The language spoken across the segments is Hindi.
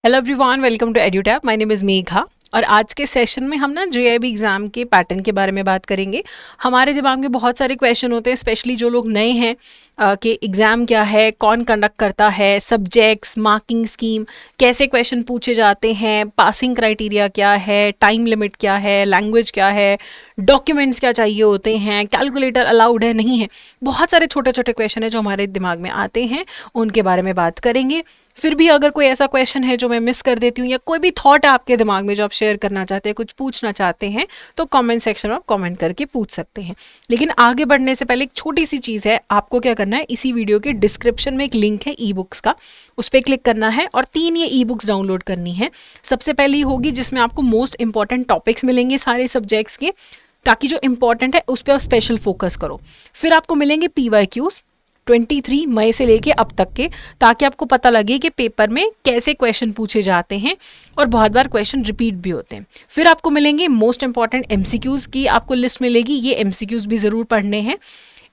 Hello everyone, welcome to Edutap. My name is Megha और आज के सेशन में हम ना जेआईबी एग्ज़ाम के पैटर्न के बारे में बात करेंगे। हमारे दिमाग में बहुत सारे क्वेश्चन होते हैं, स्पेशली जो लोग नए हैं कि एग्ज़ाम क्या है, कौन कंडक्ट करता है, सब्जेक्ट्स, मार्किंग स्कीम, कैसे क्वेश्चन पूछे जाते हैं, पासिंग क्राइटेरिया क्या है, टाइम लिमिट क्या है, लैंग्वेज क्या है, डॉक्यूमेंट्स क्या चाहिए होते हैं, कैलकुलेटर अलाउड है नहीं है। बहुत सारे छोटे छोटे क्वेश्चन है जो हमारे दिमाग में आते हैं, उनके बारे में बात करेंगे। फिर भी अगर कोई ऐसा क्वेश्चन है जो मैं मिस कर देती हूँ या कोई भी थॉट है आपके दिमाग में जो आप शेयर करना चाहते हैं, कुछ पूछना चाहते हैं, तो कमेंट सेक्शन में आप कमेंट करके पूछ सकते हैं। लेकिन आगे बढ़ने से पहले एक छोटी सी चीज़ है, आपको क्या करना है, इसी वीडियो के डिस्क्रिप्शन में एक लिंक है ई बुक्स का, उस पर क्लिक करना है और 3 ये ई बुक्स डाउनलोड करनी है। सबसे पहली होगी जिसमें आपको मोस्ट इंपॉर्टेंट टॉपिक्स मिलेंगे सारे सब्जेक्ट्स के, ताकि जो इंपॉर्टेंट है उस पर आप स्पेशल फोकस करो। फिर आपको मिलेंगे PYQs 23 मई से लेके अब तक के, ताकि आपको पता लगे कि पेपर में कैसे क्वेश्चन पूछे जाते हैं और बहुत बार क्वेश्चन रिपीट भी होते हैं। फिर आपको मिलेंगे मोस्ट इंपॉर्टेंट MCQs की आपको लिस्ट मिलेगी, ये MCQs भी ज़रूर पढ़ने हैं।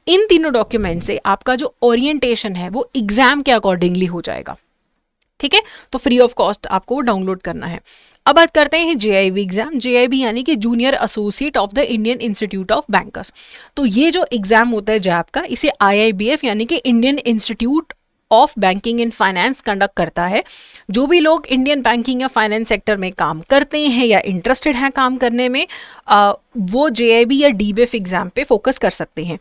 इन तीनों डॉक्यूमेंट से आपका जो ओरिएंटेशन है वो एग्जाम के अकॉर्डिंगली हो जाएगा। ठीक है, तो फ्री ऑफ कॉस्ट आपको वो डाउनलोड करना है। अब बात करते हैं JIB एग्जाम। JIB यानी कि junior associate of the Indian institute of bankers. तो ये जो एग्जाम होता है जैब का, इसे IIBF यानी कि Indian institute of banking and finance conduct करता है। जो भी लोग इंडियन बैंकिंग या फाइनेंस सेक्टर में काम करते हैं या इंटरेस्टेड हैं काम करने में, वो JIB या DBF एग्जाम पे फोकस कर सकते हैं।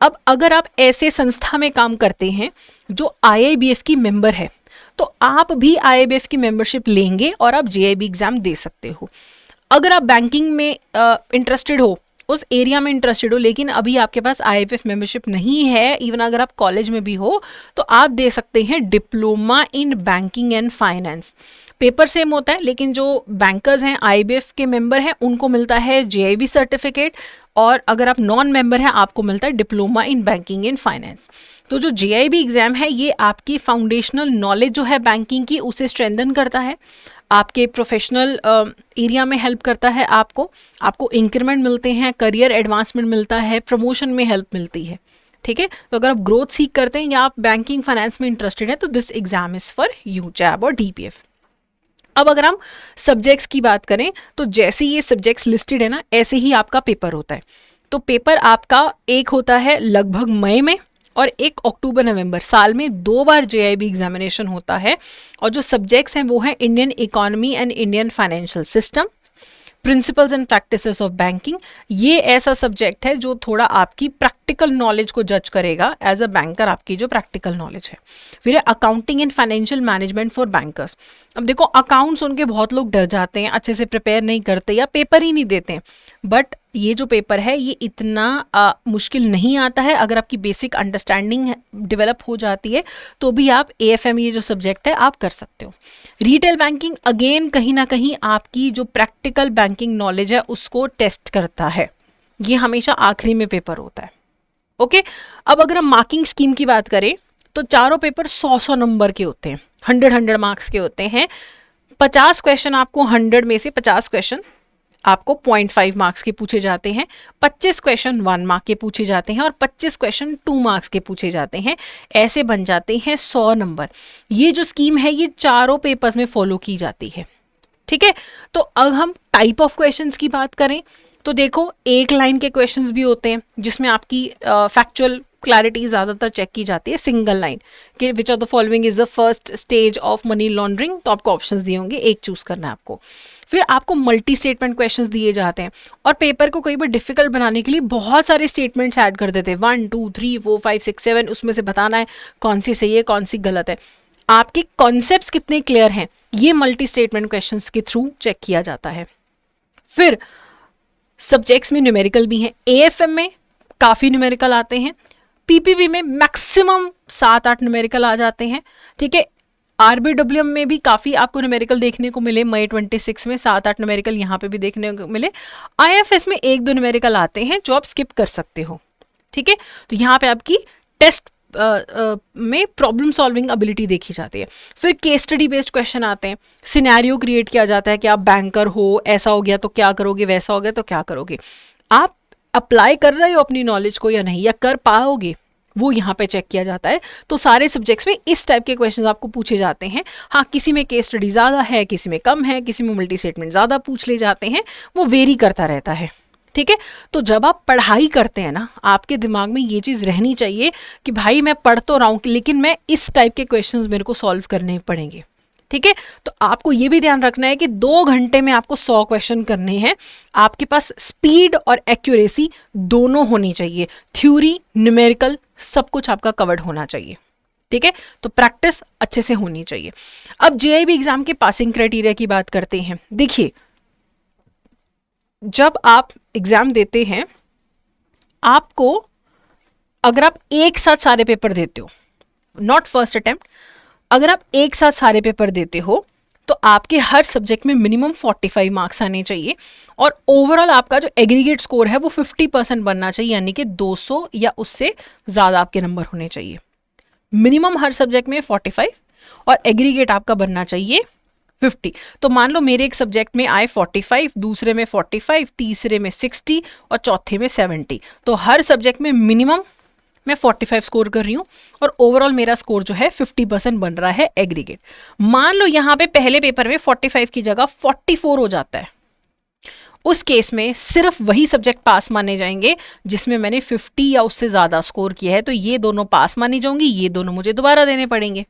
अब अगर आप ऐसे संस्था में काम करते हैं जो IIBF की मेंबर है, तो आप भी IIBF की मेंबरशिप लेंगे और आप JIB एग्जाम दे सकते हो। अगर आप बैंकिंग में इंटरेस्टेड हो, उस एरिया में इंटरेस्टेड हो, लेकिन अभी आपके पास IIBF मेंबरशिप नहीं है, इवन अगर आप कॉलेज में भी हो, तो आप दे सकते हैं diploma in banking and finance. Paper same होता है, लेकिन जो बैंकर्स हैं, IIBF के मेंबर हैं, उनको मिलता है JIB सर्टिफिकेट, और अगर आप नॉन मेंबर हैं आपको मिलता है diploma in banking and finance. तो जो JIB एग्जाम है ये आपकी फाउंडेशनल नॉलेज जो है बैंकिंग की, उसे स्ट्रेंथन करता है, आपके प्रोफेशनल एरिया में हेल्प करता है, आपको इंक्रीमेंट मिलते हैं, करियर एडवांसमेंट मिलता है, प्रमोशन में हेल्प मिलती है। ठीक है, तो अगर आप ग्रोथ सीख करते हैं या आप बैंकिंग फाइनेंस में इंटरेस्टेड हैं, तो this exam is for you, JAIIB और DPF। अब अगर हम सब्जेक्ट्स की बात करें, तो जैसे ये सब्जेक्ट्स लिस्टेड है ना, ऐसे ही आपका पेपर होता है। तो पेपर आपका एक होता है लगभग मई में और एक अक्टूबर नवंबर, साल में 2 बार JIB एग्जामिनेशन होता है। और जो सब्जेक्ट्स हैं वो हैं Indian economy and Indian financial system, principles and practices of banking. ये ऐसा सब्जेक्ट है जो थोड़ा आपकी प्रैक्टिकल नॉलेज को जज करेगा एज अ बैंकर, आपकी जो प्रैक्टिकल नॉलेज है। फिर है accounting and financial management for bankers. अब देखो, अकाउंट्स उनके बहुत लोग डर जाते हैं, अच्छे से प्रिपेयर नहीं करते या पेपर ही नहीं देते हैं, बट ये जो पेपर है ये इतना मुश्किल नहीं आता है। अगर आपकी बेसिक अंडरस्टैंडिंग डेवलप हो जाती है तो भी आप AFM ये जो सब्जेक्ट है आप कर सकते हो। रिटेल बैंकिंग अगेन कहीं ना कहीं आपकी जो प्रैक्टिकल बैंकिंग नॉलेज है उसको टेस्ट करता है, ये हमेशा आखिरी में पेपर होता है। ओके, अब अगर हम मार्किंग स्कीम की बात करें तो चारों पेपर 100 नंबर के होते हैं, 100 मार्क्स के होते हैं। 50 क्वेश्चन आपको 100 में से 50 क्वेश्चन आपको 0.5 मार्क्स के पूछे जाते हैं, 25 क्वेश्चन 1 मार्क के पूछे जाते हैं और 25 क्वेश्चन 2 मार्क्स के पूछे जाते हैं। ऐसे बन जाते हैं 100 नंबर। ये जो स्कीम है ये चारों पेपर्स में फॉलो की जाती है। ठीक है, तो अब हम टाइप ऑफ क्वेश्चंस की बात करें तो देखो, एक लाइन के क्वेश्चंस भी होते हैं जिसमें आपकी फैक्चुअल क्लैरिटी ज़्यादातर चेक की जाती है। सिंगल लाइन कि which are the following is the first stage of money laundering, तो आपको ऑप्शंस दिए होंगे, एक चूज करना है आपको। फिर आपको मल्टी स्टेटमेंट क्वेश्चंस दिए जाते हैं और पेपर को कई बार डिफिकल्ट बनाने के लिए बहुत सारे स्टेटमेंट्स ऐड कर देते हैं, 1 2 3 4 5 6 7, उसमें से बताना है कौन सी सही है कौन सी गलत है। आपके कॉन्सेप्ट्स कितने क्लियर हैं ये मल्टी स्टेटमेंट क्वेश्चंस के थ्रू चेक किया जाता है। फिर सब्जेक्ट्स में न्यूमेरिकल भी हैं, AFM में काफ़ी न्यूमेरिकल आते हैं, PPB में मैक्सिमम 7-8 न्यूमेरिकल आ जाते हैं। ठीक है, RBWM में भी काफ़ी आपको न्यूमेरिकल देखने को मिले, मई 26 में 7-8 न्यूमेरिकल यहाँ पे भी देखने को मिले। IFS में 1-2 न्यूमेरिकल आते हैं जो आप स्किप कर सकते हो। ठीक है, तो यहाँ पे आपकी टेस्ट में प्रॉब्लम सॉल्विंग एबिलिटी देखी जाती है। फिर केस स्टडी बेस्ड क्वेश्चन आते हैं, सिनेरियो क्रिएट किया जाता है कि आप बैंकर हो, ऐसा हो गया तो क्या करोगे, वैसा हो गया तो क्या करोगे। आप अप्लाई कर रहे हो अपनी नॉलेज को या नहीं, या कर पाओगे, वो यहाँ पे चेक किया जाता है। तो सारे सब्जेक्ट्स में इस टाइप के क्वेश्चन आपको पूछे जाते हैं। हाँ, किसी में केस स्टडी ज़्यादा है, किसी में कम है, किसी में मल्टी स्टेटमेंट ज़्यादा पूछ ले जाते हैं, वो वेरी करता रहता है। ठीक है, तो जब आप पढ़ाई करते हैं ना, आपके दिमाग में ये चीज़ रहनी चाहिए कि भाई मैं पढ़ तो रहा हूँ लेकिन मैं इस टाइप के क्वेश्चंस मेरे को सॉल्व करने पड़ेंगे। ठीक है, तो आपको ये भी ध्यान रखना है कि 2 घंटे में आपको 100 क्वेश्चन करने हैं। आपके पास स्पीड और एक्यूरेसी दोनों होनी चाहिए, थ्योरी न्यूमेरिकल सब कुछ आपका कवर्ड होना चाहिए। ठीक है, तो प्रैक्टिस अच्छे से होनी चाहिए। अब जेआईबी एग्जाम के पासिंग क्राइटेरिया की बात करते हैं। देखिए, जब आप एग्जाम देते हैं, आपको अगर आप एक साथ सारे पेपर देते हो, नॉट फर्स्ट अटेम्प्ट, अगर आप एक साथ सारे पेपर देते हो तो आपके हर सब्जेक्ट में मिनिमम 45 मार्क्स आने चाहिए और ओवरऑल आपका जो एग्रीगेट स्कोर है वो 50% बनना चाहिए, यानी कि 200 या उससे ज़्यादा आपके नंबर होने चाहिए। मिनिमम हर सब्जेक्ट में 45 और एग्रीगेट आपका बनना चाहिए 50। तो मान लो मेरे एक सब्जेक्ट में आए 45, दूसरे में 45, तीसरे में 60 और चौथे में 70। तो हर सब्जेक्ट में मिनिमम मैं 45 स्कोर कर रही हूँ और ओवरऑल मेरा स्कोर जो है 50% बन रहा है एग्रीगेट। मान लो यहाँ पे पहले पेपर में 45 की जगह 44 हो जाता है, उस केस में सिर्फ वही सब्जेक्ट पास माने जाएंगे जिसमें मैंने 50 या उससे ज़्यादा स्कोर किया है। तो ये दोनों पास मानी जाएंगी, ये दोनों मुझे दोबारा देने पड़ेंगे।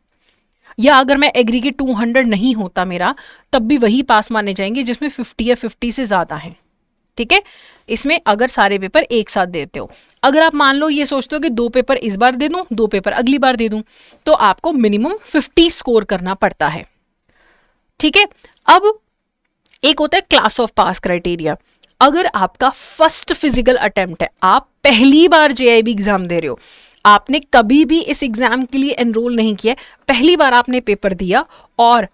या अगर मैं एग्रीगेट 200 नहीं होता मेरा, तब भी वही पास माने जाएंगे जिसमें 50 या 50 से ज़्यादा है। ठीक है, इसमें अगर सारे पेपर एक साथ देते हो, अगर आप मान लो ये सोचते हो कि 2 पेपर इस बार दे दूं, 2 पेपर अगली बार दे दूं, तो आपको मिनिमम 50 स्कोर करना पड़ता है। ठीक है, अब एक होता है क्लास ऑफ पास क्राइटेरिया। अगर आपका फर्स्ट फिजिकल अटेम्प्ट है, आप पहली बार जेआईबी एग्जाम दे रहे हो, आपने कभी भी इस एग्जाम के लिए एनरोल नहीं किया, पहली बार आपने पेपर दिया और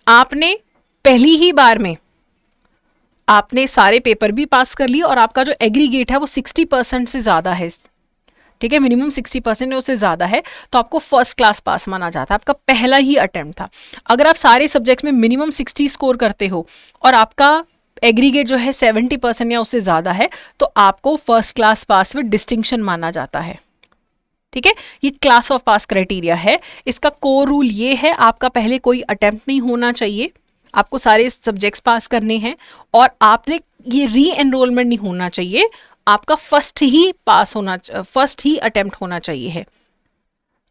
आपने पहली ही बार में आपने सारे पेपर भी पास कर लिए और आपका जो एग्रीगेट है वो 60% से ज़्यादा है, ठीक है, मिनिमम 60% है, उससे ज़्यादा है, तो आपको फर्स्ट क्लास पास माना जाता है। आपका पहला ही अटेम्प्ट था। अगर आप सारे सब्जेक्ट्स में मिनिमम 60 स्कोर करते हो और आपका एग्रीगेट जो है 70% या उससे ज़्यादा है, तो आपको first class pass with distinction माना जाता है। ठीक है, ये क्लास ऑफ पास क्राइटेरिया है। इसका कोर रूल ये है, आपका पहले कोई अटेम्प्ट नहीं होना चाहिए, आपको सारे सब्जेक्ट्स पास करने हैं और आपने ये री एनरोलमेंट नहीं होना चाहिए, आपका फर्स्ट ही अटेम्प्ट होना चाहिए है।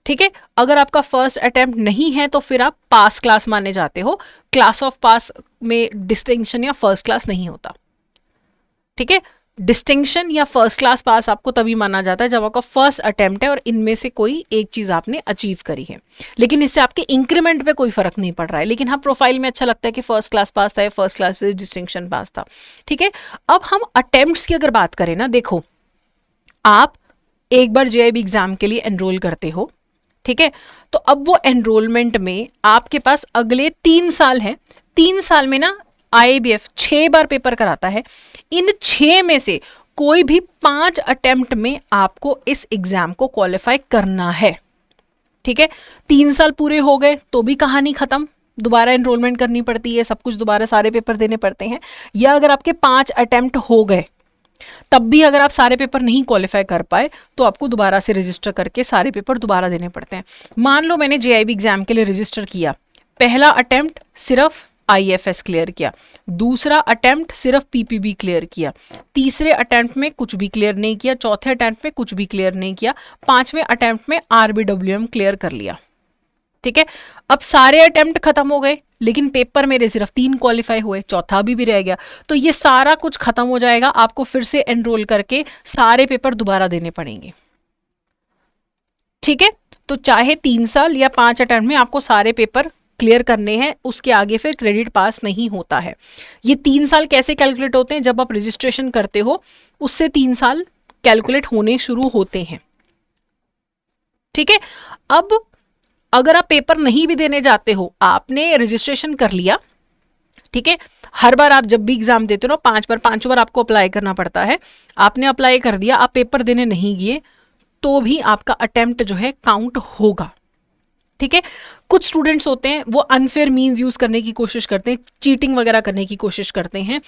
ठीक है, अगर आपका फर्स्ट अटेम्प्ट नहीं है तो फिर आप पास क्लास माने जाते हो। क्लास ऑफ पास में डिस्टिंक्शन या फर्स्ट क्लास नहीं होता। ठीक है, डिस्टिंक्शन या फर्स्ट क्लास पास आपको तभी माना जाता है जब आपका फर्स्ट अटेम्प्ट है और इनमें से कोई एक चीज आपने अचीव करी है, लेकिन इससे आपके इंक्रीमेंट पे कोई फर्क नहीं पड़ रहा है। लेकिन हाँ, प्रोफाइल में अच्छा लगता है कि फर्स्ट क्लास पास था या फर्स्ट क्लास विद डिस्टिंक्शन पास था। ठीक है, अब हम अटेम्प्ट्स की अगर बात करें ना, देखो आप एक बार जेआईबी एग्जाम के लिए एनरोल करते हो, ठीक है, तो अब वो एनरोलमेंट में आपके पास अगले 3 साल है। 3 साल में ना आईएबीएफ 6 बार पेपर कराता है। इन 6 में से कोई भी 5 अटेम्प्ट में आपको इस एग्जाम को क्वालिफाई करना है। ठीक है, 3 साल पूरे हो गए तो भी कहानी खत्म, दोबारा एनरोलमेंट करनी पड़ती है, सब कुछ दोबारा सारे पेपर देने पड़ते हैं। या अगर आपके 5 अटेम्प्ट हो गए तब भी अगर आप सारे पेपर नहीं क्वालिफाई कर पाए तो आपको दोबारा से रजिस्टर करके सारे पेपर दोबारा देने पड़ते हैं। मान लो मैंने जेआईबी एग्जाम के लिए रजिस्टर किया, पहला अटेम्प्ट सिर्फ आईएफएस क्लियर किया, दूसरा अटेम्प्ट सिर्फ पीपीबी क्लियर किया, तीसरे अटेम्प्ट में कुछ भी क्लियर नहीं किया, चौथे अटेम्प्ट में कुछ भी क्लियर नहीं किया, 5वें अटेम्प्ट में आरबीडब्ल्यूएम क्लियर कर लिया। ठीक है, अब सारे अटेम्प्ट खत्म हो गए लेकिन पेपर मेरे सिर्फ 3 क्वालिफाई हुए, चौथा भी रह गया, तो ये सारा कुछ खत्म हो जाएगा, आपको फिर से एनरोल करके सारे पेपर दोबारा देने पड़ेंगे। ठीक है, तो चाहे 3 साल या 5 अटेम्प्ट में आपको सारे पेपर क्लियर करने हैं, उसके आगे फिर क्रेडिट पास नहीं होता है। ये 3 साल कैसे कैलकुलेट होते हैं, जब आप रजिस्ट्रेशन करते हो उससे 3 साल कैलकुलेट होने शुरू होते हैं। ठीक है, अब अगर आप पेपर नहीं भी देने जाते हो, आपने रजिस्ट्रेशन कर लिया, ठीक है, हर बार आप जब भी एग्जाम देते हो ना 5 बार 5 बार आपको अप्लाई करना पड़ता है, आपने अप्लाई कर दिया, आप पेपर देने नहीं गए तो भी आपका अटेम्प्ट जो है काउंट होगा। ठीक है, कुछ स्टूडेंट्स होते हैं वो अनफेयर मीन्स यूज करने की कोशिश करते हैं, चीटिंग वगैरह करने की कोशिश करते हैं।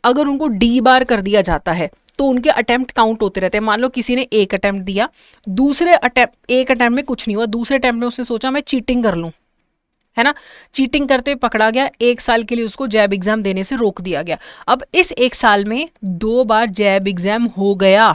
अगर उनको डी बार कर दिया जाता है तो उनके अटेम्प्ट काउंट होते रहते हैं। मान लो किसी ने एक अटेम्प्ट दिया, दूसरे अटेम्प्ट, एक अटेम्प्ट में कुछ नहीं हुआ, दूसरे अटेम्प्ट में उसने सोचा मैं चीटिंग कर लूँ, है ना, चीटिंग करते हुए पकड़ा गया, 1 साल के लिए उसको जैब एग्जाम देने से रोक दिया गया। अब इस 1 साल में 2 बार जैब एग्जाम हो गया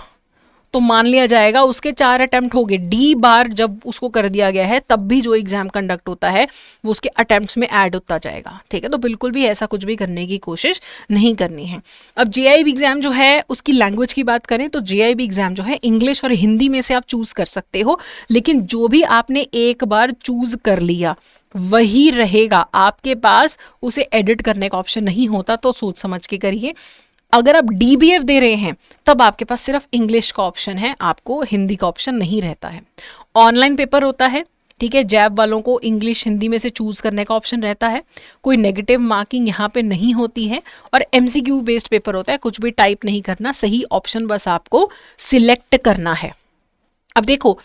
तो मान लिया जाएगा उसके 4 अटेम्प्ट हो गए। डी बार जब उसको कर दिया गया है तब भी जो एग्जाम कंडक्ट होता है वो उसके अटेम्प्ट्स में ऐड होता जाएगा, ठीक है। तो बिल्कुल भी ऐसा कुछ भी करने की कोशिश नहीं करनी है। अब जेआईबी एग्जाम जो है उसकी लैंग्वेज की बात करें तो जेआईबी एग्जाम जो है इंग्लिश और हिंदी में से आप चूज कर सकते हो, लेकिन जो भी आपने एक बार चूज कर लिया वही रहेगा, आपके पास उसे एडिट करने का ऑप्शन नहीं होता। तो सोच समझ के करिए। अगर आप डीबीएफ दे रहे हैं तब आपके पास सिर्फ इंग्लिश का ऑप्शन है, आपको हिंदी का ऑप्शन नहीं रहता है। ऑनलाइन पेपर होता है, ठीक है, जैब वालों को इंग्लिश हिंदी में से चूज करने का ऑप्शन रहता है, कोई नेगेटिव मार्किंग यहाँ पे नहीं होती है, और एमसीक्यू बेस्ड पेपर होता है, कुछ भी टाइप नहीं करना, सही ऑप्शन बस आपको सिलेक्ट करना है। अब देखो,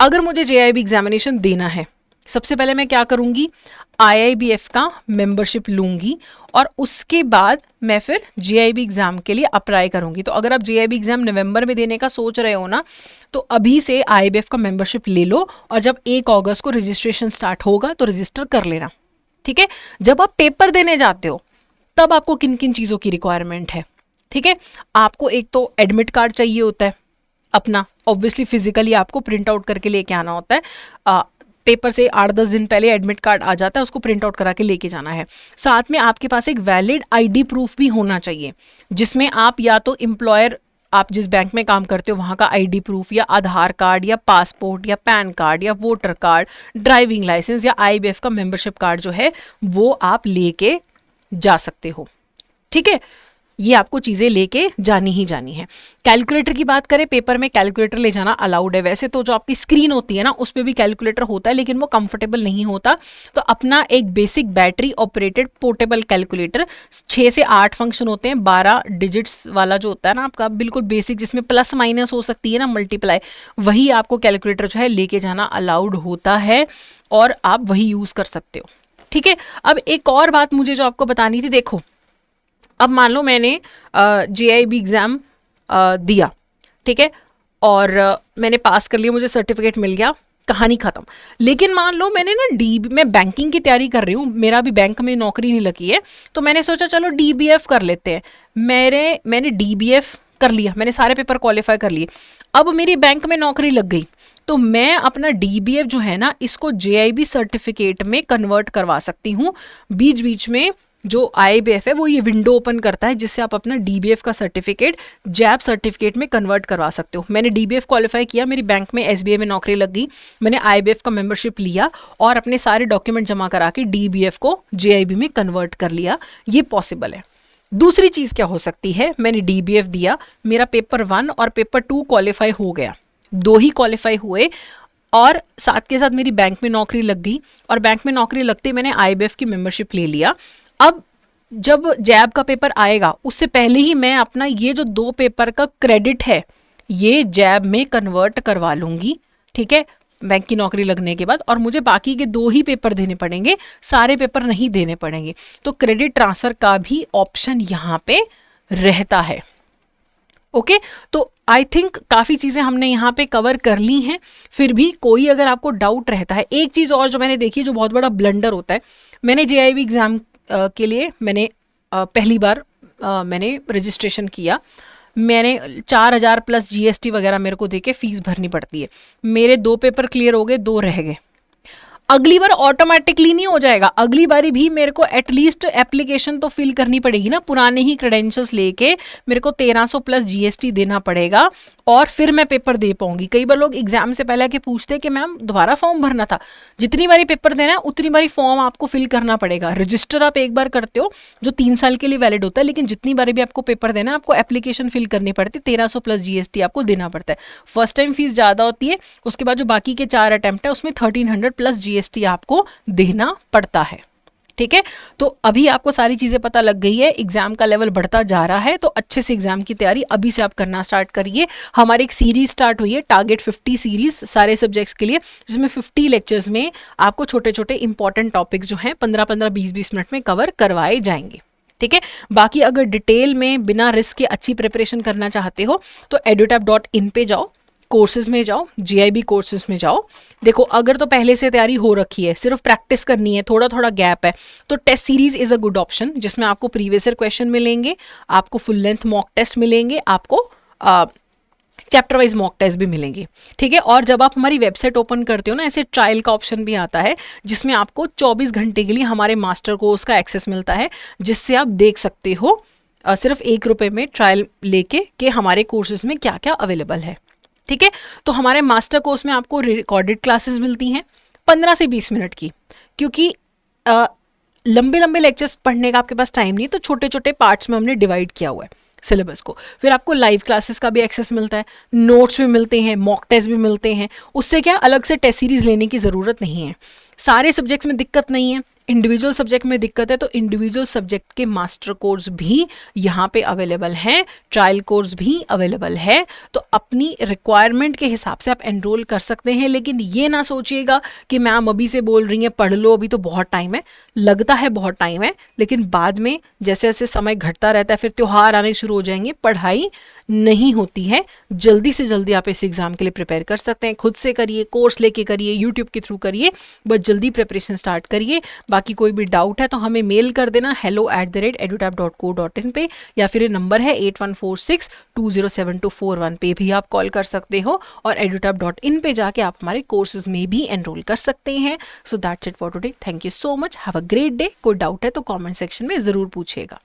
अगर मुझे जेआईबी एग्जामिनेशन देना है, सबसे पहले मैं क्या करूंगी, आईआईबीएफ का मेंबरशिप लूंगी और उसके बाद मैं फिर जेआईबी एग्जाम के लिए अप्लाई करूंगी। तो अगर आप जेआईबी एग्जाम नवंबर में देने का सोच रहे हो ना, तो अभी से आईआईबीएफ का मेंबरशिप ले लो और जब 1 अगस्त को रजिस्ट्रेशन स्टार्ट होगा तो रजिस्टर कर लेना, ठीक है। जब आप पेपर देने जाते हो तब आपको किन किन चीज़ों की रिक्वायरमेंट है, ठीक है। आपको एक तो एडमिट कार्ड चाहिए होता है अपना, ऑब्वियसली फिजिकली आपको प्रिंट आउट करके लेके आना होता है। पेपर से 8-10 दिन पहले एडमिट कार्ड आ जाता है, उसको प्रिंट आउट करा के लेके जाना है। साथ में आपके पास एक वैलिड आईडी प्रूफ भी होना चाहिए, जिसमें आप या तो एम्प्लॉयर, आप जिस बैंक में काम करते हो वहाँ का आईडी प्रूफ, या आधार कार्ड या पासपोर्ट या पैन कार्ड या वोटर कार्ड, ड्राइविंग लाइसेंस या आईबीएफ का मेंबरशिप कार्ड जो है वो आप लेके जा सकते हो, ठीक है। ये आपको चीज़ें लेके जानी ही जानी है। कैलकुलेटर की बात करें, पेपर में कैलकुलेटर ले जाना अलाउड है। वैसे तो जो आपकी स्क्रीन होती है ना उस पर भी कैलकुलेटर होता है, लेकिन वो कंफर्टेबल नहीं होता। तो अपना एक basic battery operated portable calculator, 6 से 8 फंक्शन होते हैं, 12 डिजिट्स वाला जो होता है ना आपका, बिल्कुल बेसिक, जिसमें प्लस माइनस हो सकती है ना, मल्टीप्लाई, वही आपको कैलकुलेटर जो है लेके जाना अलाउड होता है और आप वही यूज़ कर सकते हो, ठीक है। अब एक और बात मुझे जो आपको बतानी थी, देखो अब मान लो मैंने जेआईबी एग्ज़ाम दिया, ठीक है, और मैंने पास कर लिया, मुझे सर्टिफिकेट मिल गया, कहानी ख़त्म। लेकिन मान लो मैंने ना मैं बैंकिंग की तैयारी कर रही हूँ, मेरा भी बैंक में नौकरी नहीं लगी है, तो मैंने सोचा चलो डीबीएफ कर लेते हैं। मैंने डीबीएफ कर लिया, मैंने सारे पेपर क्वालिफाई कर लिए, अब मेरी बैंक में नौकरी लग गई, तो मैं अपना डीबीएफ जो है ना इसको जेआईबी सर्टिफिकेट में कन्वर्ट करवा सकती हूँ। बीच बीच में जो आईबीएफ है वो ये विंडो ओपन करता है जिससे आप अपना डीबीएफ का सर्टिफिकेट जैब सर्टिफिकेट में कन्वर्ट करवा सकते हो। मैंने डीबीएफ क्वालिफाई किया, मेरी बैंक में एसबीआई में नौकरी लग गई, मैंने आईबीएफ का मेंबरशिप लिया और अपने सारे डॉक्यूमेंट जमा करा के डीबीएफ को जेआईबी में कन्वर्ट कर लिया, ये पॉसिबल है। दूसरी चीज़ क्या हो सकती है, मैंने डीबीएफ दिया, मेरा पेपर 1 और पेपर 2 क्वालिफाई हो गया, 2 ही क्वालिफाई हुए, और साथ के साथ मेरी बैंक में नौकरी लग गई, और बैंक में नौकरी लगते मैंने आईबीएफ की मेंबरशिप ले लिया। अब जब जैब का पेपर आएगा उससे पहले ही मैं अपना ये जो 2 पेपर का क्रेडिट है ये जैब में कन्वर्ट करवा लूंगी, ठीक है, बैंक की नौकरी लगने के बाद, और मुझे बाकी के 2 ही पेपर देने पड़ेंगे, सारे पेपर नहीं देने पड़ेंगे। तो क्रेडिट ट्रांसफर का भी ऑप्शन यहाँ पे रहता है। ओके, तो आई थिंक काफ़ी चीज़ें हमने यहाँ पे कवर कर ली हैं। फिर भी कोई अगर आपको डाउट रहता है, एक चीज़ और जो मैंने देखी है जो बहुत बड़ा ब्लंडर होता है, मैंने जेआईबी एग्ज़ाम के लिए मैंने पहली बार मैंने रजिस्ट्रेशन किया, मैंने 4,000 प्लस जीएसटी वगैरह मेरे को देके फीस भरनी पड़ती है, मेरे 2 पेपर क्लियर हो गए, 2 रह गए। अगली बार ऑटोमेटिकली नहीं हो जाएगा, अगली बारी भी मेरे को एटलीस्ट एप्लीकेशन तो फिल करनी पड़ेगी ना, पुराने ही क्रेडेंशियल्स लेके मेरे को 1300 प्लस जीएसटी देना पड़ेगा और फिर मैं पेपर दे पाऊंगी। कई बार लोग एग्जाम से पहले आके पूछते हैं कि मैम दोबारा फॉर्म भरना था, जितनी बारी पेपर देना है उतनी बारी फॉर्म आपको फिल करना पड़ेगा। रजिस्टर आप एक बार करते हो जो 3 साल के लिए वैलिड होता है, लेकिन जितनी बारी भी आपको पेपर देना है आपको एप्लीकेशन फिल करनी पड़ती है, 1300 प्लस जीएसटी आपको देना पड़ता है। फर्स्ट टाइम फीस ज़्यादा होती है, उसके बाद जो बाकी के 4 अटेम्प्ट है उसमें 1300 प्लस जीएसटी आपको देना पड़ता है, ठीक है। तो अभी आपको सारी चीज़ें पता लग गई है, एग्जाम का लेवल बढ़ता जा रहा है, तो अच्छे से एग्जाम की तैयारी अभी से आप करना स्टार्ट करिए। हमारी एक सीरीज स्टार्ट हुई है, टारगेट 50 सीरीज सारे सब्जेक्ट्स के लिए, जिसमें 50 लेक्चर्स में आपको छोटे छोटे इंपॉर्टेंट टॉपिक्स जो हैं 15-15, 20-20 मिनट में कवर करवाए जाएंगे, ठीक है। बाकी अगर डिटेल में बिना रिस्क के अच्छी प्रिपरेशन करना चाहते हो तो edutap.in पे जाओ, कोर्सेज में जाओ, GIB कोर्सेज में जाओ। देखो अगर तो पहले से तैयारी हो रखी है, सिर्फ प्रैक्टिस करनी है, थोड़ा थोड़ा गैप है, तो test series is a good option, जिसमें आपको प्रीवियस ईयर क्वेश्चन मिलेंगे, आपको फुल लेंथ मॉक टेस्ट मिलेंगे, आपको चैप्टर वाइज मॉक टेस्ट भी मिलेंगे। ठीक है। और जब आप हमारी वेबसाइट ओपन करते हो ना, ऐसे ट्रायल का ऑप्शन भी आता है जिसमें आपको 24 घंटे के लिए हमारे मास्टर कोर्स का एक्सेस मिलता है, जिससे आप देख सकते हो सिर्फ ₹1 में ट्रायल लेके कि हमारे कोर्सेज में क्या क्या अवेलेबल है। ठीक है। तो हमारे मास्टर कोर्स में आपको रिकॉर्डेड क्लासेस मिलती हैं 15 से 20 मिनट की, क्योंकि लंबे लंबे लेक्चर्स पढ़ने का आपके पास टाइम नहीं, तो छोटे छोटे पार्ट्स में हमने डिवाइड किया हुआ है सिलेबस को। फिर आपको लाइव क्लासेस का भी एक्सेस मिलता है, नोट्स भी मिलते हैं, मॉक टेस्ट भी मिलते हैं। उससे क्या अलग से टेस्ट सीरीज लेने की ज़रूरत नहीं है। सारे सब्जेक्ट्स में दिक्कत नहीं है, इंडिविजुअल सब्जेक्ट में दिक्कत है तो इंडिविजुअल सब्जेक्ट के मास्टर कोर्स भी यहाँ पे अवेलेबल हैं, ट्रायल कोर्स भी अवेलेबल है। तो अपनी रिक्वायरमेंट के हिसाब से आप एनरोल कर सकते हैं। लेकिन ये ना सोचिएगा कि मैम अभी से बोल रही हैं पढ़ लो, अभी तो बहुत टाइम है। लगता है बहुत टाइम है, लेकिन बाद में जैसे जैसे समय घटता रहता है, फिर त्योहार आने शुरू हो जाएंगे, पढ़ाई नहीं होती है। जल्दी से जल्दी आप इस एग्जाम के लिए प्रिपेयर कर सकते हैं। खुद से करिए, कोर्स लेके करिए, यूट्यूब के थ्रू करिए, बस जल्दी प्रिपरेशन स्टार्ट करिए। बाकी कोई भी डाउट है तो हमें मेल कर देना hello@edutap.co.in पे, या फिर ये नंबर है 8146207241 पे भी आप कॉल कर सकते हो, और edutap.in पे जाके आप हमारे कोर्सेज में भी एनरोल कर सकते हैं। So that's it for today. Thank you so much, have a great day. कोई डाउट है तो कमेंट सेक्शन में ज़रूर पूछिएगा।